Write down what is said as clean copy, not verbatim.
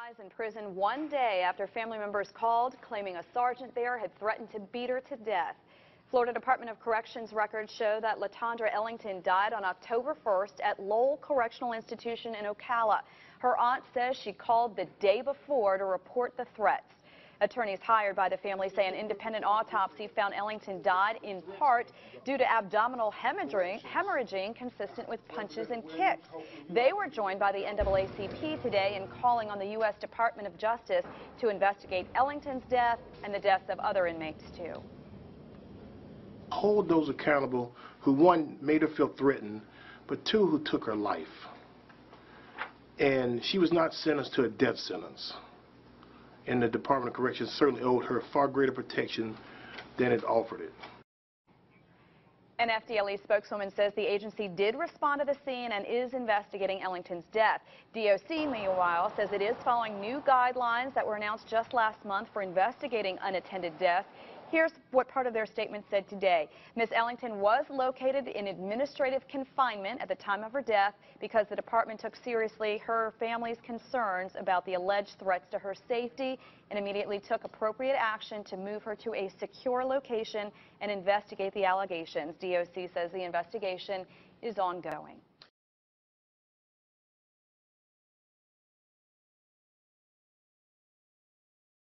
Dies in prison one day after family members called claiming a sergeant there had threatened to beat her to death. Florida Department of Corrections records show that Latondra Ellington died on October 1st at Lowell Correctional Institution in Ocala. Her aunt says she called the day before to report the threats. Attorneys hired by the family say an independent autopsy found Ellington died in part due to abdominal hemorrhaging consistent with punches and kicks. They were joined by the NAACP today in calling on the U.S. Department of Justice to investigate Ellington's death and the deaths of other inmates, too. Hold those accountable who, one, made her feel threatened, but two, who took her life. And she was not sentenced to a death sentence. And the Department of Corrections certainly owed her far greater protection than it offered it. An FDLE spokeswoman says the agency did respond to the scene and is investigating Ellington's death. DOC, meanwhile, says it is following new guidelines that were announced just last month for investigating unattended deaths. Here's what part of their statement said today. Ms. Ellington was located in administrative confinement at the time of her death because the department took seriously her family's concerns about the alleged threats to her safety and immediately took appropriate action to move her to a secure location and investigate the allegations. DOC says the investigation is ongoing.